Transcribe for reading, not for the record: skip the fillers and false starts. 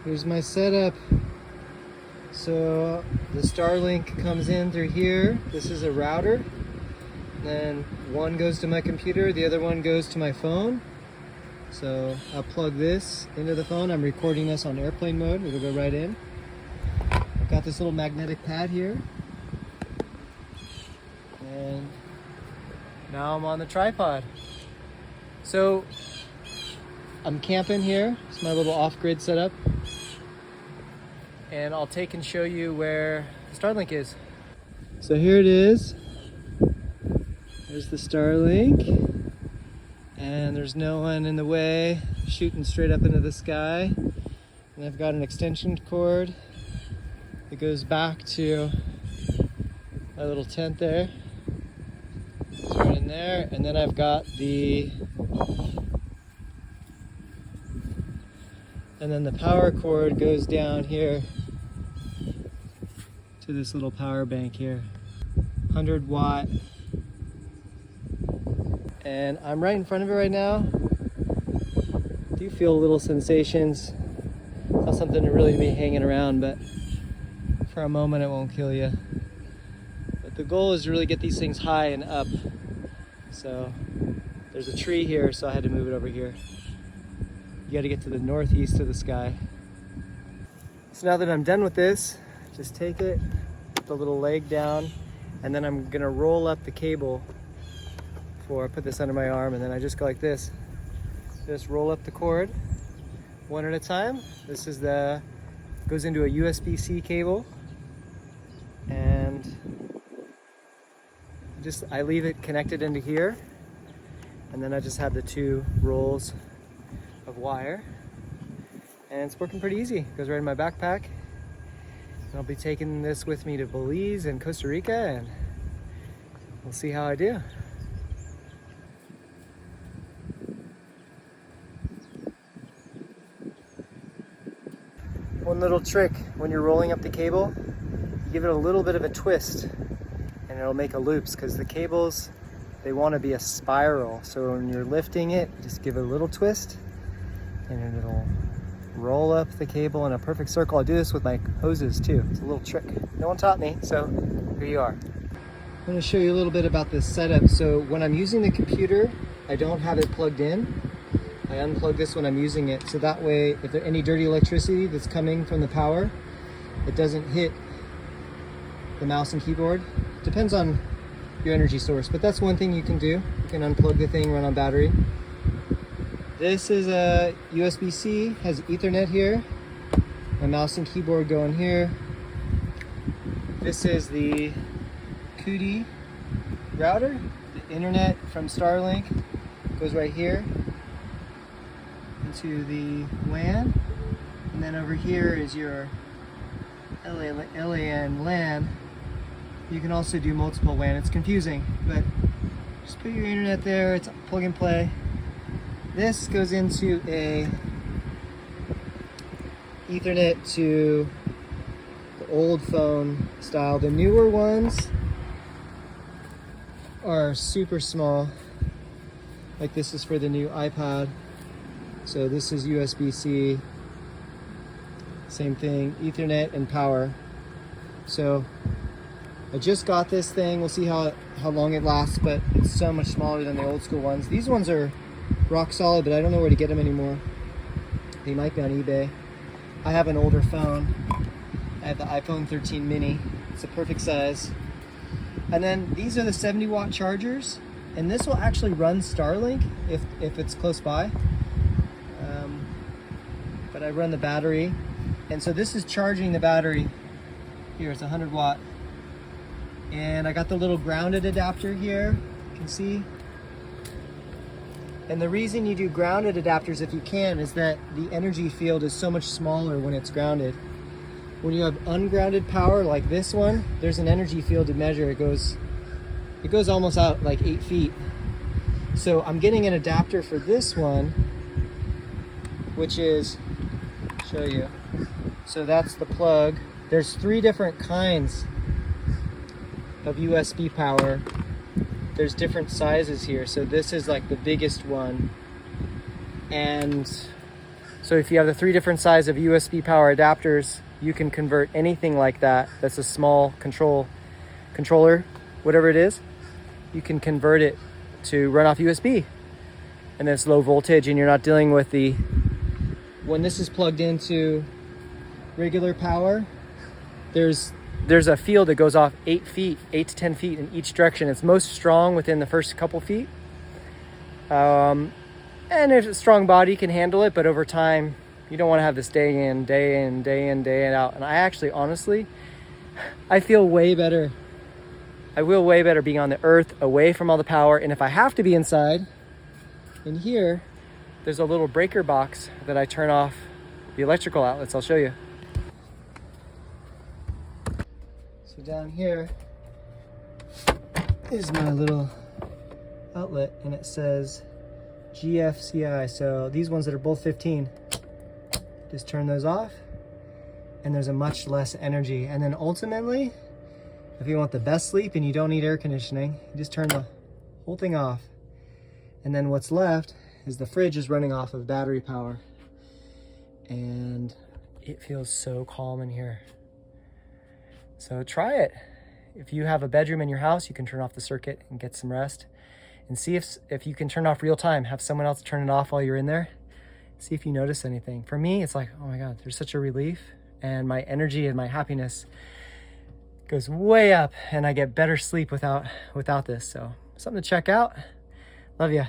Here's my setup. So the Starlink comes in through here. This is a router. Then one goes to my computer, the other one goes to my phone. So I'll plug this into the phone. I'm recording this on airplane mode. It'll go right in. I've got this little magnetic pad here. And now I'm on the tripod. So I'm camping here. It's my little off-grid setup. And I'll take and show you where the Starlink is. So here it is. There's the Starlink. And there's no one in the way, shooting straight up into the sky. And I've got an extension cord that goes back to my little tent there. It's right in there. And then I've got and then the power cord goes down here to this little power bank here. 100 watt. And I'm right in front of it right now. I do feel little sensations. Not something to really be hanging around, but for a moment it won't kill you. But the goal is to really get these things high and up. So there's a tree here, so I had to move it over here. You got to get to the northeast of the sky. So now that I'm done with this, just take it, put the little leg down, and then I'm gonna roll up the cable put this under my arm, and then I just go like this. Just roll up the cord one at a time. This is goes into a USB-C cable, and I leave it connected into here, and then I just have the 2 rolls of wire, and it's working pretty easy. It goes right in my backpack, and I'll be taking this with me to Belize and Costa Rica, and we'll see how I do. One little trick when you're rolling up the cable, you give it a little bit of a twist and it'll make a loops, because the cables, they want to be a spiral. So when you're lifting it, just give it a little twist and it'll roll up the cable in a perfect circle. I do this with my hoses too. It's a little trick. No one taught me, so here you are. I'm going to show you a little bit about this setup. So when I'm using the computer, I don't have it plugged in. I unplug this when I'm using it, so that way if there's any dirty electricity that's coming from the power, it doesn't hit the mouse and keyboard. Depends on your energy source, but that's one thing you can do. You can unplug the thing, run on battery. This is a USB-C, has Ethernet here. My mouse and keyboard go in here. This is the CUDI router. The internet from Starlink goes right here into the WAN, and then over here is your LAN. You can also do multiple WAN. It's confusing, but just put your internet there. It's plug and play. This goes into a Ethernet to the old phone style. The newer ones are super small. Like this is for the new iPad. So this is USB-C, same thing, Ethernet and power. So I just got this thing. We'll see how long it lasts, but it's so much smaller than the old school ones. These ones are rock solid, but I don't know where to get them anymore. They might be on eBay. I have an older phone. I have the iPhone 13 mini. It's a perfect size. And then these are the 70 watt chargers, and this will actually run Starlink if it's close by. But I run the battery, and so this is charging the battery. Here, it's 100 watt. And I got the little grounded adapter here, you can see. And the reason you do grounded adapters, if you can, is that the energy field is so much smaller when it's grounded. When you have ungrounded power like this one, there's an energy field to measure. It goes almost out like 8 feet. So I'm getting an adapter for this one, which is, show you. So that's the plug. There's 3 different kinds of USB power. There's different sizes here. So this is like the biggest one. And so So if you have the 3 different size of USB power adapters, you can convert anything like that. That's a small controller, whatever it is. You can convert it to run off USB. And then it's low voltage, and you're not dealing with the, when this is plugged into regular power, there's a field that goes off 8 to 10 feet in each direction. It's most strong within the first couple feet. And if a strong body can handle it, but over time, you don't want to have this day in, day out. And I actually, honestly, I feel way better. I will way better being on the earth, away from all the power. And if I have to be inside, in here, there's a little breaker box that I turn off the electrical outlets. I'll show you. So down here is my little outlet, and it says GFCI. So these ones that are both 15, just turn those off, and there's a much less energy. And then ultimately, if you want the best sleep and you don't need air conditioning, you just turn the whole thing off. And then what's left is the fridge is running off of battery power. And it feels so calm in here. So try it. If you have a bedroom in your house, you can turn off the circuit and get some rest. And see if you can turn off real time. Have someone else turn it off while you're in there. See if you notice anything. For me, it's like, oh my God, there's such a relief. And my energy and my happiness goes way up, and I get better sleep without this. So something to check out. Love ya.